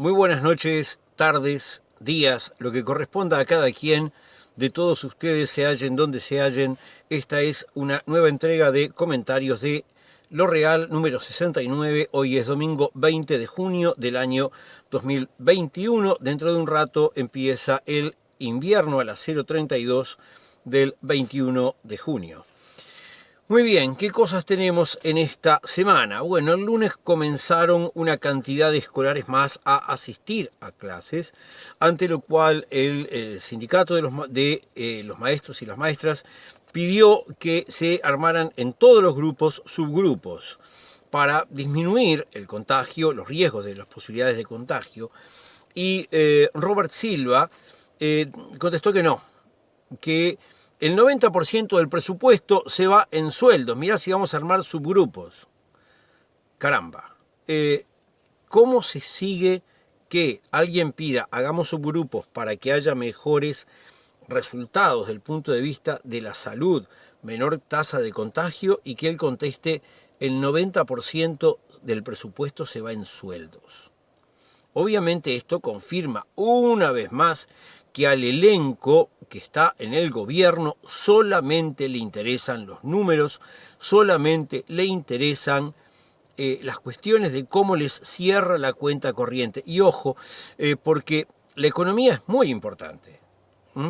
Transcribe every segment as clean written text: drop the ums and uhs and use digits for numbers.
Muy buenas noches, tardes, días, lo que corresponda a cada quien de todos ustedes, se hallen donde se hallen. Esta es una nueva entrega de comentarios de Lo Real número 69. Hoy es domingo 20 de junio del año 2021. Dentro de un rato empieza el invierno a las 0:32 del 21 de junio. Muy bien, ¿qué cosas tenemos en esta semana? Bueno, el lunes comenzaron una cantidad de escolares más a asistir a clases, ante lo cual el sindicato de los maestros y las maestras pidió que se armaran en todos los grupos subgrupos para disminuir el contagio, los riesgos de las posibilidades de contagio. Y Robert Silva contestó que no, que el 90% del presupuesto se va en sueldos. Mirá si vamos a armar subgrupos. Caramba. ¿Cómo se sigue que alguien pida hagamos subgrupos para que haya mejores resultados desde el punto de vista de la salud, menor tasa de contagio, y que él conteste el 90% del presupuesto se va en sueldos? Obviamente esto confirma una vez más que al elenco que está en el gobierno solamente le interesan los números, solamente le interesan las cuestiones de cómo les cierra la cuenta corriente. Y ojo, porque la economía es muy importante,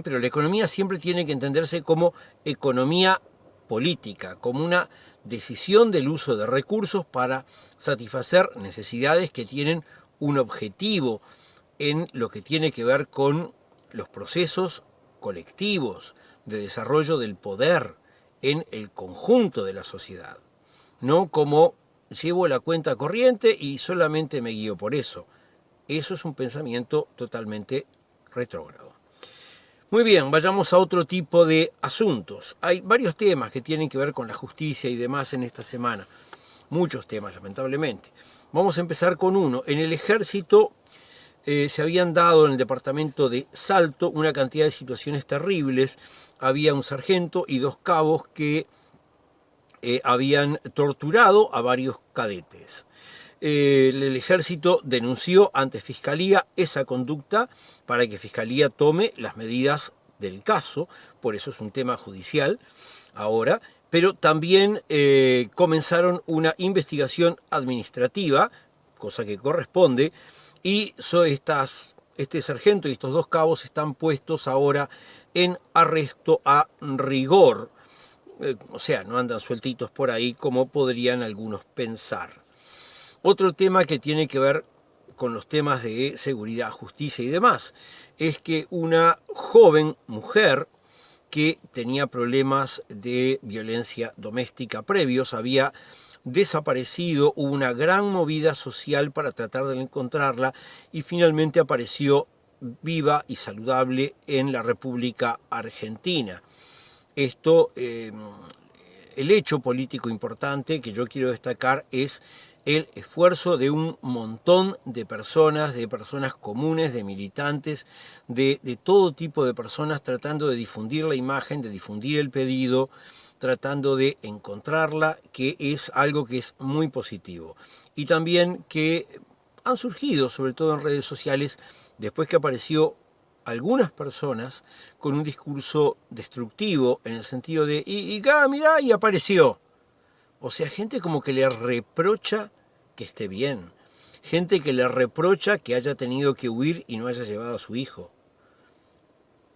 pero la economía siempre tiene que entenderse como economía política, como una decisión del uso de recursos para satisfacer necesidades que tienen un objetivo en lo que tiene que ver con los procesos colectivos de desarrollo del poder en el conjunto de la sociedad. No como llevo la cuenta corriente y solamente me guío por eso. Eso es un pensamiento totalmente retrógrado. Muy bien, vayamos a otro tipo de asuntos. Hay varios temas que tienen que ver con la justicia y demás en esta semana. Muchos temas, lamentablemente. Vamos a empezar con uno. En el ejército se habían dado en el departamento de Salto una cantidad de situaciones terribles. Había un sargento y dos cabos que habían torturado a varios cadetes. El ejército denunció ante Fiscalía esa conducta para que Fiscalía tome las medidas del caso, por eso es un tema judicial ahora, pero también comenzaron una investigación administrativa, cosa que corresponde, y este sargento y estos dos cabos están puestos ahora en arresto a rigor. O sea, no andan sueltitos por ahí como podrían algunos pensar. Otro tema que tiene que ver con los temas de seguridad, justicia y demás, es que una joven mujer que tenía problemas de violencia doméstica previos había desaparecido. Hubo una gran movida social para tratar de encontrarla y finalmente apareció viva y saludable en la República Argentina. Esto, el hecho político importante que yo quiero destacar es el esfuerzo de un montón de personas comunes, de militantes, de todo tipo de personas tratando de difundir la imagen, de difundir el pedido, tratando de encontrarla, que es algo que es muy positivo. Y también que han surgido, sobre todo en redes sociales, después que apareció algunas personas con un discurso destructivo en el sentido de, mirá, y apareció. O sea, gente como que le reprocha que esté bien. Gente que le reprocha que haya tenido que huir y no haya llevado a su hijo.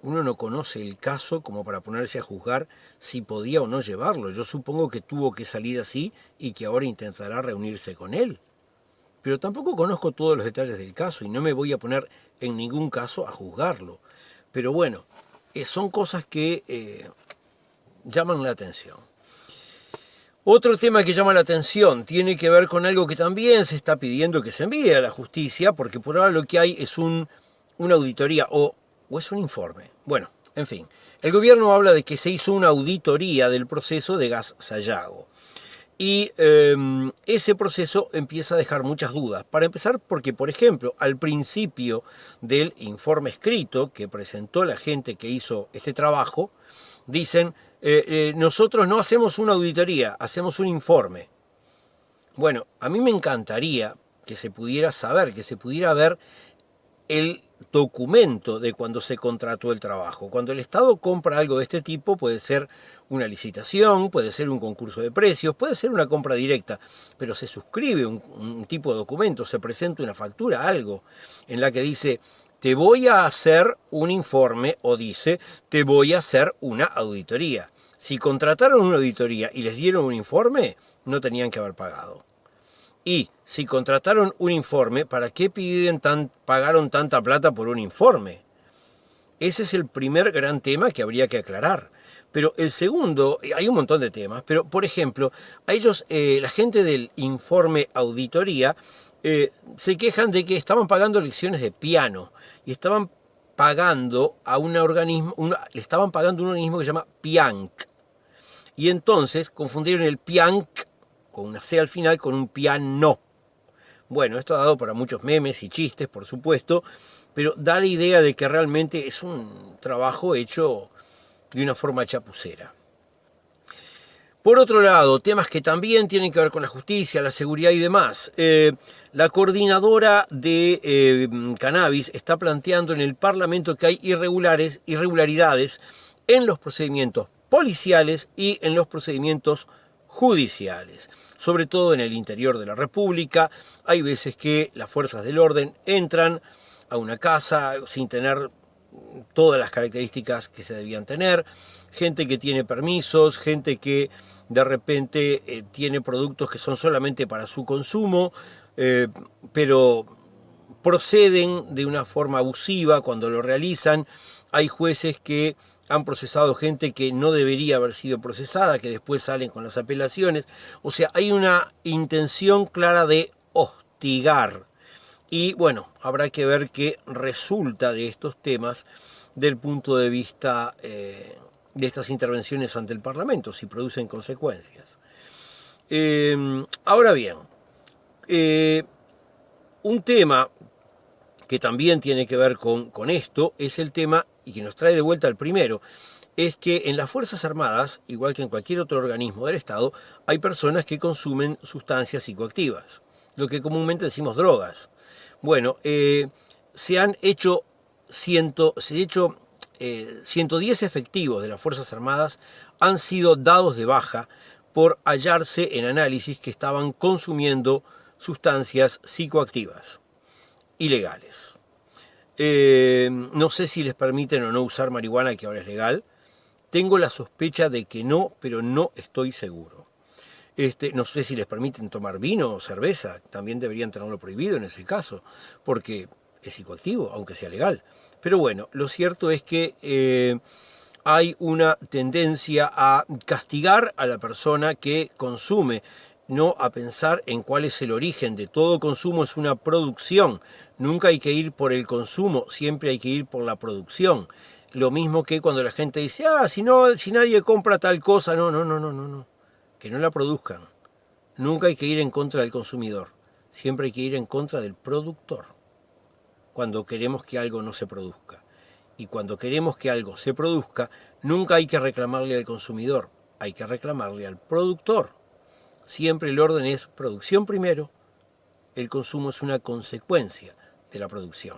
Uno no conoce el caso como para ponerse a juzgar si podía o no llevarlo. Yo supongo que tuvo que salir así y que ahora intentará reunirse con él. Pero tampoco conozco todos los detalles del caso y no me voy a poner en ningún caso a juzgarlo. Pero bueno, son cosas que llaman la atención. Otro tema que llama la atención tiene que ver con algo que también se está pidiendo que se envíe a la justicia, porque por ahora lo que hay es una auditoría o es un informe. Bueno, en fin, el gobierno habla de que se hizo una auditoría del proceso de Gas Sayago. Y ese proceso empieza a dejar muchas dudas. Para empezar, porque, por ejemplo, al principio del informe escrito que presentó la gente que hizo este trabajo, dicen, nosotros no hacemos una auditoría, hacemos un informe. Bueno, a mí me encantaría que se pudiera saber, que se pudiera ver el documento de cuando se contrató el trabajo. Cuando el Estado compra algo de este tipo, puede ser una licitación, puede ser un concurso de precios, puede ser una compra directa, pero se suscribe un tipo de documento, se presenta una factura, algo, en la que dice, te voy a hacer un informe, o dice, te voy a hacer una auditoría. Si contrataron una auditoría y les dieron un informe, no tenían que haber pagado. Y si contrataron un informe, ¿para qué pagaron tanta plata por un informe? Ese es el primer gran tema que habría que aclarar. Pero el segundo, hay un montón de temas, pero por ejemplo, a ellos, la gente del informe auditoría, se quejan de que estaban pagando lecciones de piano y estaban pagando a un organismo, le estaban pagando a un organismo que se llama PIANC. Y entonces confundieron el PIANC con una C al final, con un piano. Bueno, esto ha dado para muchos memes y chistes, por supuesto, pero da la idea de que realmente es un trabajo hecho de una forma chapucera. Por otro lado, temas que también tienen que ver con la justicia, la seguridad y demás. La coordinadora de cannabis está planteando en el Parlamento que hay irregularidades en los procedimientos policiales y en los procedimientos judiciales, sobre todo en el interior de la República. Hay veces que las fuerzas del orden entran a una casa sin tener todas las características que se debían tener, gente que tiene permisos, gente que de repente tiene productos que son solamente para su consumo, pero proceden de una forma abusiva cuando lo realizan. Hay jueces que han procesado gente que no debería haber sido procesada, que después salen con las apelaciones. O sea, hay una intención clara de hostigar. Y bueno, habrá que ver qué resulta de estos temas del punto de vista de estas intervenciones ante el Parlamento, si producen consecuencias. Ahora bien, un tema que también tiene que ver con esto es el tema, y que nos trae de vuelta al primero, es que en las Fuerzas Armadas, igual que en cualquier otro organismo del Estado, hay personas que consumen sustancias psicoactivas, lo que comúnmente decimos drogas. Bueno, se han hecho 110 efectivos de las Fuerzas Armadas han sido dados de baja por hallarse en análisis que estaban consumiendo sustancias psicoactivas ilegales. No sé si les permiten o no usar marihuana, que ahora es legal. Tengo la sospecha de que no, pero no estoy seguro. No sé si les permiten tomar vino o cerveza, también deberían tenerlo prohibido en ese caso, porque es psicoactivo, aunque sea legal. Pero bueno, lo cierto es que hay una tendencia a castigar a la persona que consume, no a pensar en cuál es el origen. De todo consumo es una producción. Nunca hay que ir por el consumo, siempre hay que ir por la producción. Lo mismo que cuando la gente dice, si nadie compra tal cosa, no. Que no la produzcan. Nunca hay que ir en contra del consumidor, siempre hay que ir en contra del productor, cuando queremos que algo no se produzca. Y cuando queremos que algo se produzca, nunca hay que reclamarle al consumidor, hay que reclamarle al productor. Siempre el orden es producción primero, el consumo es una consecuencia de la producción.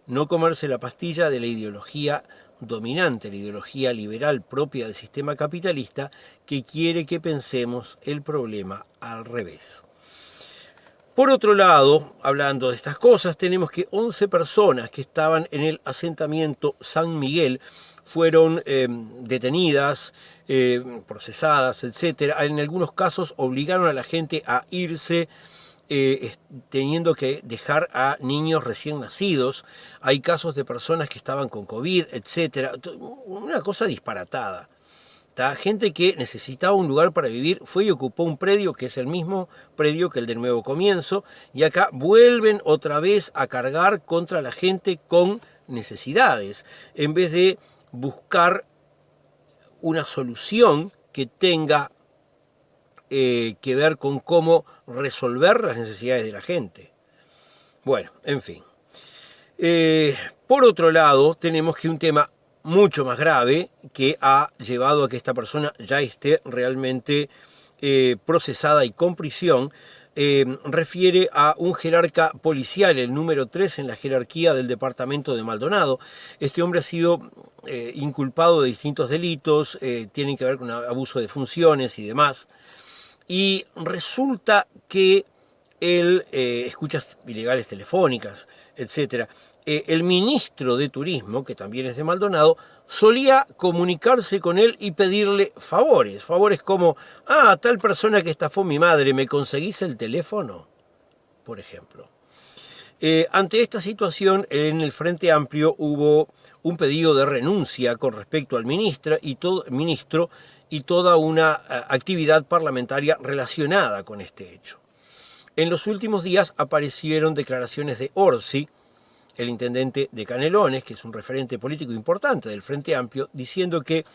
No comerse la pastilla de la ideología dominante, la ideología liberal propia del sistema capitalista, que quiere que pensemos el problema al revés. Por otro lado, hablando de estas cosas, tenemos que 11 personas que estaban en el asentamiento San Miguel fueron detenidas, procesadas, etc. En algunos casos obligaron a la gente a irse teniendo que dejar a niños recién nacidos. Hay casos de personas que estaban con COVID, etc. Una cosa disparatada. Gente que necesitaba un lugar para vivir fue y ocupó un predio que es el mismo predio que el del Nuevo Comienzo, y acá vuelven otra vez a cargar contra la gente con necesidades, en vez de buscar una solución que tenga que ver con cómo resolver las necesidades de la gente. Bueno, en fin. Por otro lado, tenemos que un tema mucho más grave que ha llevado a que esta persona ya esté realmente procesada y con prisión, refiere a un jerarca policial, el número 3 en la jerarquía del departamento de Maldonado. Este hombre ha sido inculpado de distintos delitos, tienen que ver con abuso de funciones y demás. Y resulta que él, escuchas ilegales telefónicas, etc. El ministro de Turismo, que también es de Maldonado, solía comunicarse con él y pedirle favores. Favores como, tal persona que estafó mi madre, ¿me conseguís el teléfono? Por ejemplo. Ante esta situación, en el Frente Amplio hubo un pedido de renuncia con respecto al ministro y toda una actividad parlamentaria relacionada con este hecho. En los últimos días aparecieron declaraciones de Orsi, el intendente de Canelones, que es un referente político importante del Frente Amplio, diciendo que,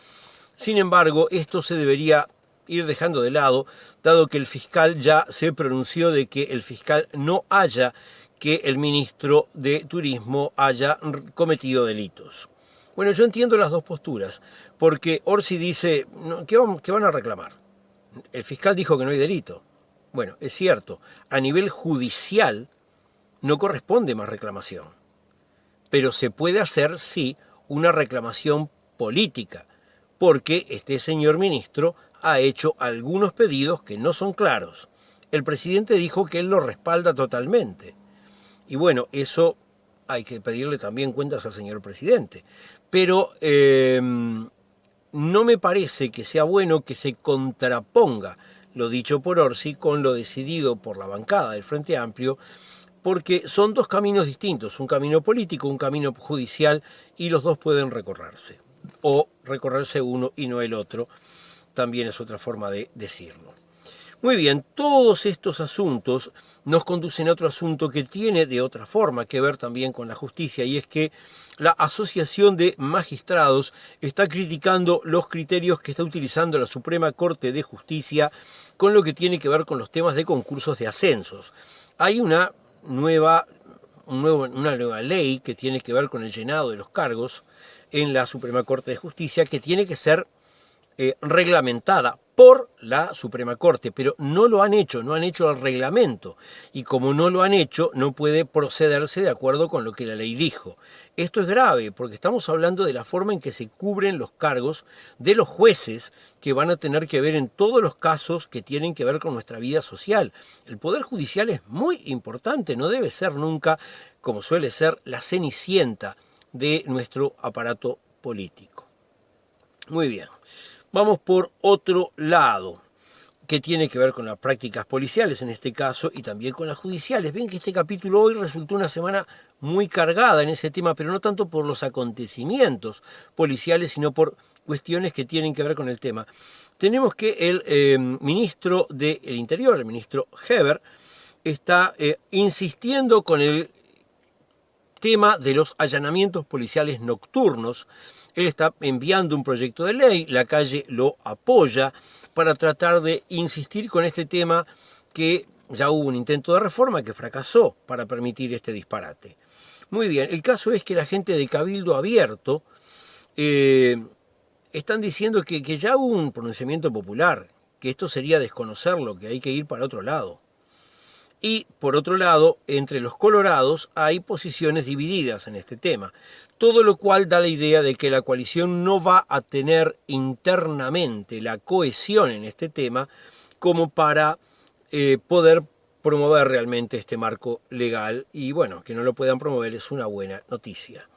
sin embargo, esto se debería ir dejando de lado, dado que el fiscal ya se pronunció de que el fiscal no haya que el ministro de Turismo haya cometido delitos. Bueno, yo entiendo las dos posturas, porque Orsi dice, ¿qué van a reclamar? El fiscal dijo que no hay delito. Bueno, es cierto, a nivel judicial no corresponde más reclamación, pero se puede hacer, sí, una reclamación política, porque este señor ministro ha hecho algunos pedidos que no son claros. El presidente dijo que él lo respalda totalmente. Y bueno, eso hay que pedirle también cuentas al señor presidente. Pero no me parece que sea bueno que se contraponga lo dicho por Orsi con lo decidido por la bancada del Frente Amplio, porque son dos caminos distintos, un camino político, un camino judicial, y los dos pueden recorrerse. O recorrerse uno y no el otro, también es otra forma de decirlo. Muy bien, todos estos asuntos nos conducen a otro asunto que tiene de otra forma que ver también con la justicia, y es que la Asociación de Magistrados está criticando los criterios que está utilizando la Suprema Corte de Justicia con lo que tiene que ver con los temas de concursos de ascensos. Hay una nueva ley que tiene que ver con el llenado de los cargos en la Suprema Corte de Justicia, que tiene que ser reglamentada por la Suprema Corte, pero no lo han hecho, no han hecho el reglamento, y como no lo han hecho, no puede procederse de acuerdo con lo que la ley dijo. Esto es grave, porque estamos hablando de la forma en que se cubren los cargos de los jueces, que van a tener que ver en todos los casos que tienen que ver con nuestra vida social. El Poder Judicial es muy importante, no debe ser nunca, como suele ser, la cenicienta de nuestro aparato político. Muy bien. Vamos por otro lado, que tiene que ver con las prácticas policiales en este caso y también con las judiciales. Ven que este capítulo hoy resultó una semana muy cargada en ese tema, pero no tanto por los acontecimientos policiales, sino por cuestiones que tienen que ver con el tema. Tenemos que el ministro del Interior, el ministro Heber, está insistiendo con el tema de los allanamientos policiales nocturnos. Él está enviando un proyecto de ley, la calle lo apoya para tratar de insistir con este tema, que ya hubo un intento de reforma que fracasó para permitir este disparate. Muy bien, el caso es que la gente de Cabildo Abierto están diciendo que ya hubo un pronunciamiento popular, que esto sería desconocerlo, que hay que ir para otro lado. Y, por otro lado, entre los colorados hay posiciones divididas en este tema, todo lo cual da la idea de que la coalición no va a tener internamente la cohesión en este tema como para poder promover realmente este marco legal, y bueno, que no lo puedan promover es una buena noticia.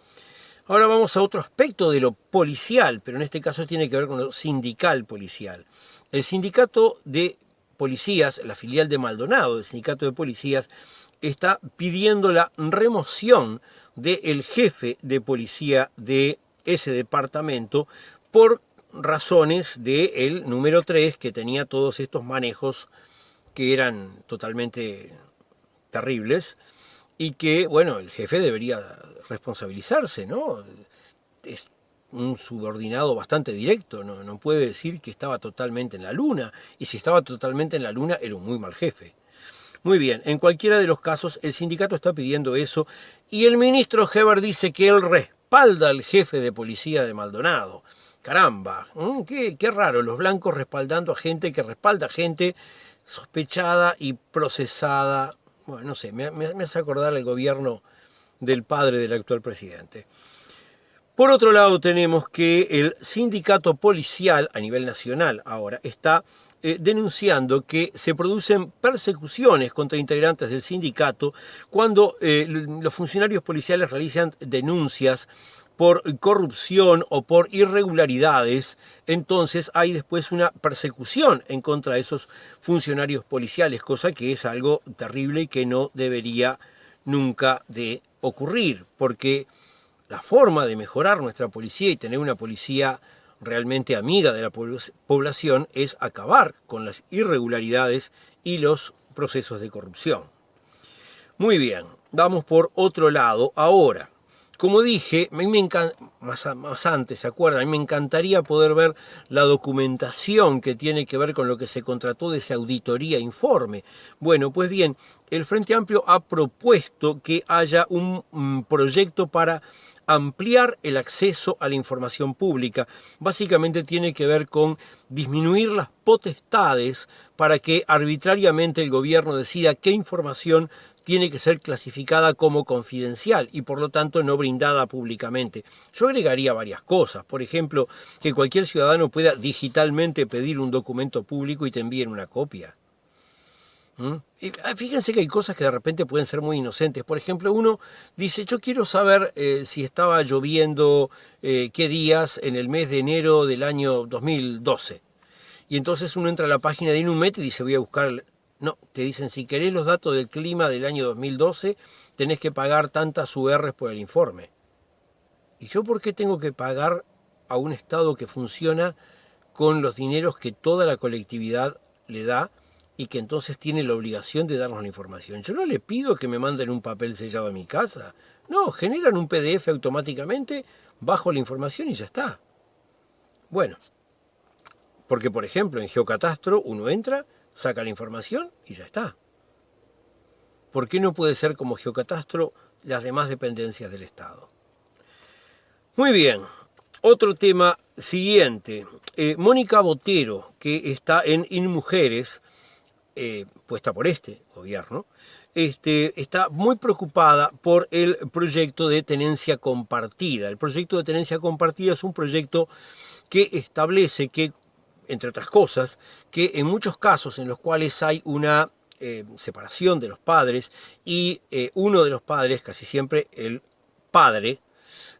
Ahora vamos a otro aspecto de lo policial, pero en este caso tiene que ver con lo sindical policial. El sindicato de policías, la filial de Maldonado del sindicato de policías, está pidiendo la remoción del jefe de policía de ese departamento por razones del número 3, que tenía todos estos manejos que eran totalmente terribles y que, bueno, el jefe debería responsabilizarse, ¿no? Es un subordinado bastante directo, no puede decir que estaba totalmente en la luna, y si estaba totalmente en la luna era un muy mal jefe. Muy bien, en cualquiera de los casos el sindicato está pidiendo eso, y el ministro Heber dice que él respalda al jefe de policía de Maldonado. Caramba, qué raro, los blancos respaldando a gente que respalda a gente sospechada y procesada. Bueno, no sé, me hace acordar el gobierno del padre del actual presidente. Por otro lado, tenemos que el sindicato policial a nivel nacional ahora está denunciando que se producen persecuciones contra integrantes del sindicato cuando los funcionarios policiales realizan denuncias por corrupción o por irregularidades. Entonces hay después una persecución en contra de esos funcionarios policiales, cosa que es algo terrible y que no debería nunca de ocurrir, porque la forma de mejorar nuestra policía y tener una policía realmente amiga de la población es acabar con las irregularidades y los procesos de corrupción. Muy bien, vamos por otro lado ahora. Como dije, a mí me más antes, ¿se acuerdan? A mí me encantaría poder ver la documentación que tiene que ver con lo que se contrató de esa auditoría informe. Bueno, pues bien, el Frente Amplio ha propuesto que haya un proyecto para ampliar el acceso a la información pública. Básicamente tiene que ver con disminuir las potestades para que arbitrariamente el gobierno decida qué información tiene que ser clasificada como confidencial y por lo tanto no brindada públicamente. Yo agregaría varias cosas, por ejemplo, que cualquier ciudadano pueda digitalmente pedir un documento público y te envíen una copia. Y fíjense que hay cosas que de repente pueden ser muy inocentes. Por ejemplo, uno dice, yo quiero saber si estaba lloviendo qué días en el mes de enero del año 2012. Y entonces uno entra a la página de Inumet y dice, voy a buscar. No, te dicen, si querés los datos del clima del año 2012, tenés que pagar tantas URs por el informe. ¿Y yo por qué tengo que pagar a un Estado que funciona con los dineros que toda la colectividad le da y que entonces tiene la obligación de darnos la información? Yo no le pido que me manden un papel sellado a mi casa. No, generan un PDF automáticamente, bajo la información y ya está. Bueno, porque por ejemplo en Geocatastro uno entra, saca la información y ya está. ¿Por qué no puede ser como Geocatastro las demás dependencias del Estado? Muy bien, otro tema siguiente. Mónica Botero, que está en InMujeres, puesta por este gobierno, está muy preocupada por el proyecto de tenencia compartida. El proyecto de tenencia compartida es un proyecto que establece que, entre otras cosas, que en muchos casos en los cuales hay una separación de los padres y uno de los padres, casi siempre el padre,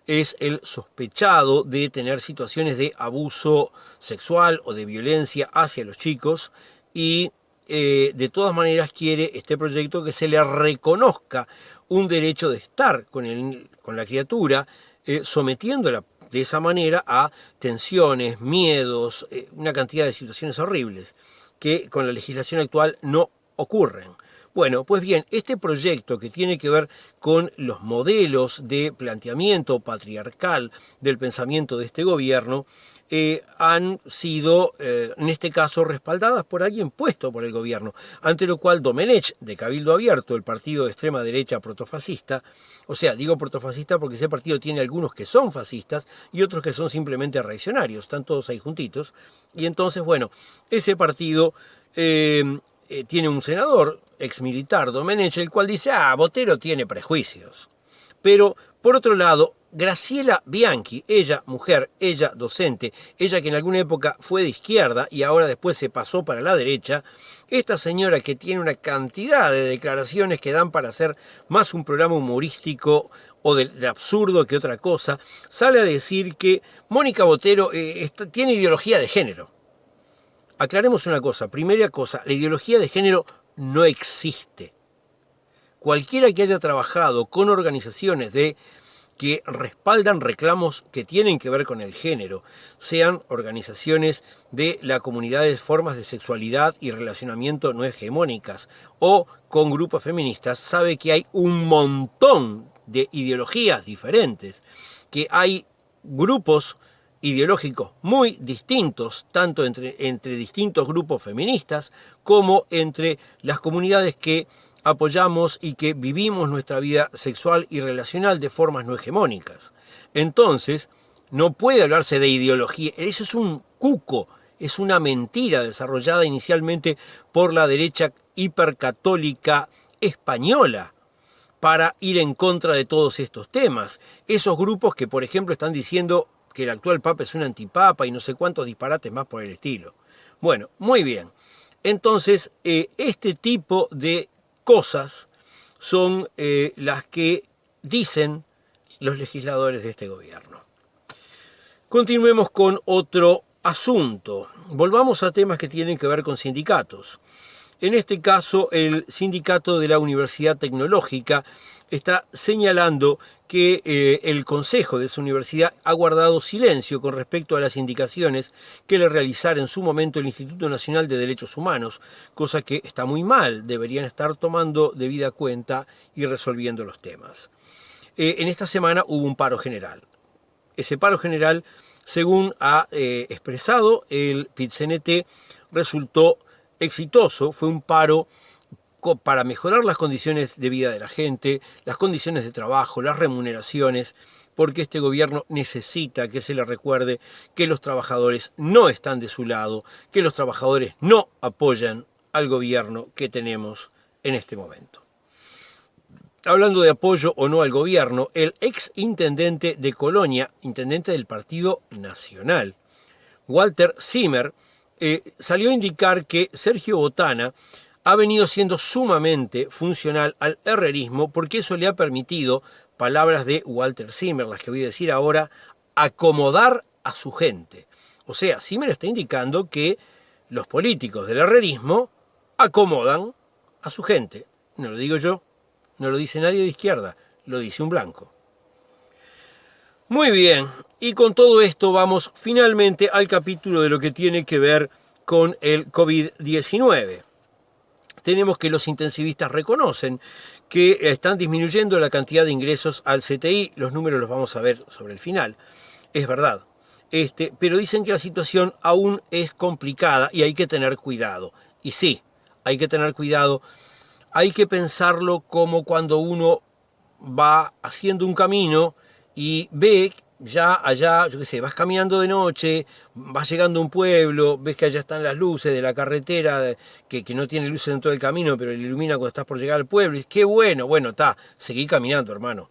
es el sospechado de tener situaciones de abuso sexual o de violencia hacia los chicos y de todas maneras quiere este proyecto que se le reconozca un derecho de estar con la criatura, sometiéndola de esa manera a tensiones, miedos, una cantidad de situaciones horribles que con la legislación actual no ocurren. Bueno, pues bien, este proyecto que tiene que ver con los modelos de planteamiento patriarcal del pensamiento de este gobierno, han sido, en este caso, respaldadas por alguien puesto por el gobierno, ante lo cual Domenech, de Cabildo Abierto, el partido de extrema derecha protofascista, o sea, digo protofascista porque ese partido tiene algunos que son fascistas y otros que son simplemente reaccionarios, están todos ahí juntitos, y entonces, bueno, ese partido tiene un senador, exmilitar, Domenech, el cual dice, Botero tiene prejuicios. Pero, por otro lado, Graciela Bianchi, ella mujer, ella docente, ella que en alguna época fue de izquierda y ahora después se pasó para la derecha, esta señora que tiene una cantidad de declaraciones que dan para hacer más un programa humorístico o de absurdo que otra cosa, sale a decir que Mónica Botero tiene ideología de género. Aclaremos una cosa, primera cosa, la ideología de género no existe. Cualquiera que haya trabajado con organizaciones que respaldan reclamos que tienen que ver con el género, sean organizaciones de la comunidad de formas de sexualidad y relacionamiento no hegemónicas o con grupos feministas, sabe que hay un montón de ideologías diferentes, que hay grupos ideológicos muy distintos, tanto entre distintos grupos feministas como entre las comunidades que apoyamos y que vivimos nuestra vida sexual y relacional de formas no hegemónicas. Entonces, no puede hablarse de ideología, eso es un cuco, Es una mentira desarrollada inicialmente por la derecha hipercatólica española para ir en contra de todos estos temas. Esos grupos que, por ejemplo, están diciendo que el actual papa es un antipapa y no sé cuántos disparates más por el estilo. Bueno, muy bien. Entonces, este tipo de cosas son las que dicen los legisladores de este gobierno. Continuemos con otro asunto. Volvamos a temas que tienen que ver con sindicatos. En este caso, el sindicato de la Universidad Tecnológica está señalando que el consejo de esa universidad ha guardado silencio con respecto a las indicaciones que le realizara en su momento el Instituto Nacional de Derechos Humanos, cosa que está muy mal, deberían estar tomando debida cuenta y resolviendo los temas. En esta semana hubo un paro general. Ese paro general, según ha expresado el PIT-CNT, resultó exitoso. Fue un paro para mejorar las condiciones de vida de la gente, las condiciones de trabajo, las remuneraciones, porque este gobierno necesita que se le recuerde que los trabajadores no están de su lado, que los trabajadores no apoyan al gobierno que tenemos en este momento. Hablando de apoyo o no al gobierno, el ex intendente de Colonia, intendente del Partido Nacional, Walter Zimmer, salió a indicar que Sergio Botana ha venido siendo sumamente funcional al herrerismo porque eso le ha permitido, palabras de Walter Zimmer, las que voy a decir ahora, acomodar a su gente. O sea, Zimmer está indicando que los políticos del herrerismo acomodan a su gente. No lo digo yo, no lo dice nadie de izquierda, lo dice un blanco. Muy bien, y con todo esto vamos finalmente al capítulo de lo que tiene que ver con el COVID-19. Tenemos que los intensivistas reconocen que están disminuyendo la cantidad de ingresos al CTI, los números los vamos a ver sobre el final, es verdad, pero dicen que la situación aún es complicada y hay que tener cuidado. Y sí, hay que tener cuidado, hay que pensarlo como cuando uno va haciendo un camino y ve ya allá, yo qué sé, vas caminando de noche, vas llegando a un pueblo, ves que allá están las luces de la carretera, que no tiene luces en todo el camino, pero le ilumina cuando estás por llegar al pueblo, y qué bueno, seguí caminando, hermano.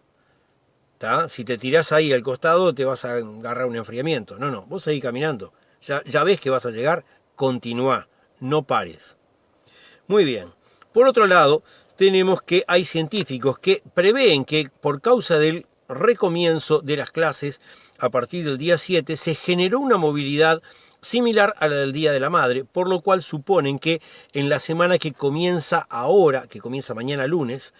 Si te tirás ahí al costado te vas a agarrar un enfriamiento. No, vos seguí caminando. Ya ves que vas a llegar, continúa, no pares. Muy bien. Por otro lado, tenemos que hay científicos que prevén que por causa del recomienzo de las clases a partir del día 7 se generó una movilidad similar a la del Día de la Madre, por lo cual suponen que en la semana que comienza ahora, que comienza mañana lunes,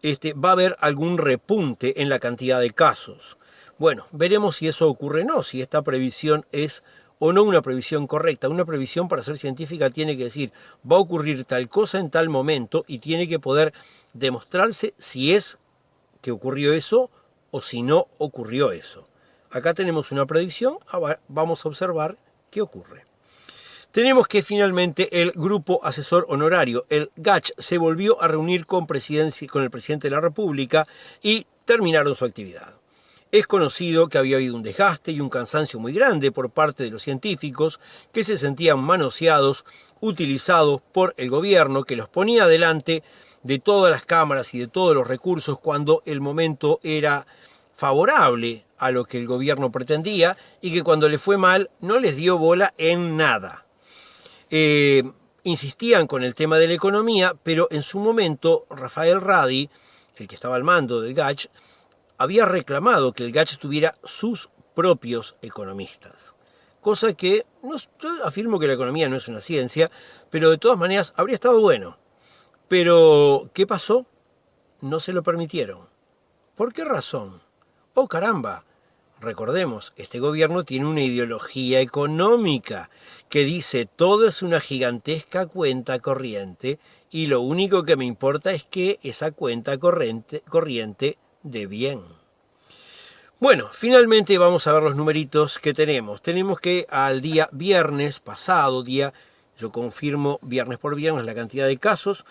va a haber algún repunte en la cantidad de casos. Bueno, veremos si eso ocurre o no, si esta previsión es o no una previsión correcta. Una previsión, para ser científica, tiene que decir, va a ocurrir tal cosa en tal momento y tiene que poder demostrarse si es que ocurrió eso o si no ocurrió eso. Acá tenemos una predicción, vamos a observar qué ocurre. Tenemos que finalmente el Grupo Asesor Honorario, el GACH, se volvió a reunir con el presidente de la República y terminaron su actividad. Es conocido que había habido un desgaste y un cansancio muy grande por parte de los científicos que se sentían manoseados, utilizados por el gobierno que los ponía delante de todas las cámaras y de todos los recursos cuando el momento era favorable a lo que el gobierno pretendía y que cuando le fue mal no les dio bola en nada. Insistían con el tema de la economía, pero en su momento Rafael Radi, el que estaba al mando del GACH, había reclamado que el GACH tuviera sus propios economistas. Cosa que, yo afirmo que la economía no es una ciencia, pero de todas maneras habría estado bueno. Pero, ¿qué pasó? No se lo permitieron. ¿Por qué razón? ¡Oh, caramba! Recordemos, este gobierno tiene una ideología económica que dice todo es una gigantesca cuenta corriente y lo único que me importa es que esa cuenta corriente dé bien. Bueno, finalmente vamos a ver los numeritos que tenemos. Tenemos que al día viernes pasado, yo confirmo viernes por viernes la cantidad de casos,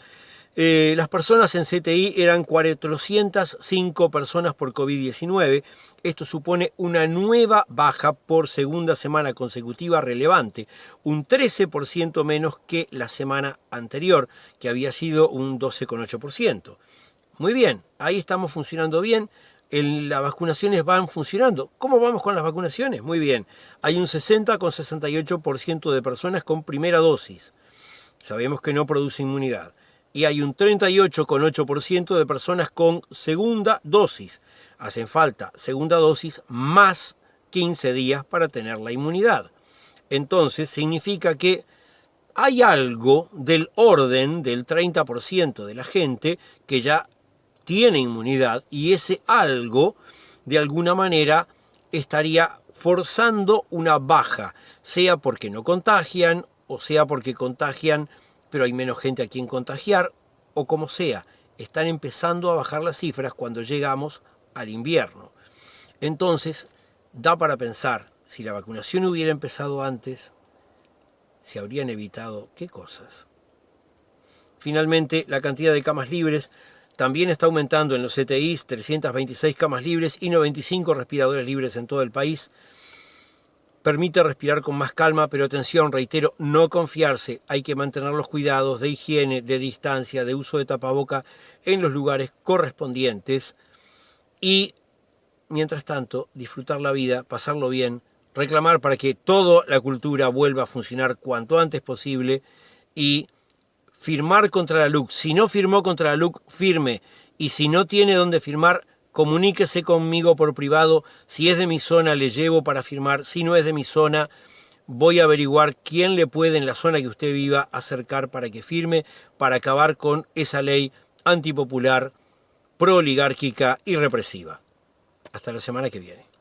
Las personas en CTI eran 405 personas por COVID-19. Esto supone una nueva baja por segunda semana consecutiva relevante, un 13% menos que la semana anterior, que había sido un 12,8%. Muy bien, ahí estamos funcionando bien. Las vacunaciones van funcionando. ¿Cómo vamos con las vacunaciones? Muy bien, hay un 60,68% de personas con primera dosis. Sabemos que no produce inmunidad. Y hay un 38,8% de personas con segunda dosis. Hacen falta segunda dosis más 15 días para tener la inmunidad. Entonces significa que hay algo del orden del 30% de la gente que ya tiene inmunidad, y ese algo de alguna manera estaría forzando una baja, sea porque no contagian o sea porque contagian pero hay menos gente a quien contagiar, o como sea, están empezando a bajar las cifras cuando llegamos al invierno. Entonces, da para pensar, si la vacunación hubiera empezado antes, se habrían evitado ¿qué cosas? Finalmente, la cantidad de camas libres también está aumentando en los CTIs, 326 camas libres y 95 respiradores libres en todo el país. Permite respirar con más calma, pero atención, reitero, no confiarse. Hay que mantener los cuidados de higiene, de distancia, de uso de tapaboca en los lugares correspondientes. Y, mientras tanto, disfrutar la vida, pasarlo bien, reclamar para que toda la cultura vuelva a funcionar cuanto antes posible y firmar contra la LUC. Si no firmó contra la LUC, firme. Y si no tiene dónde firmar, comuníquese conmigo por privado. Si es de mi zona, le llevo para firmar. Si no es de mi zona, voy a averiguar quién le puede en la zona que usted viva acercar para que firme, para acabar con esa ley antipopular, prooligárquica y represiva. Hasta la semana que viene.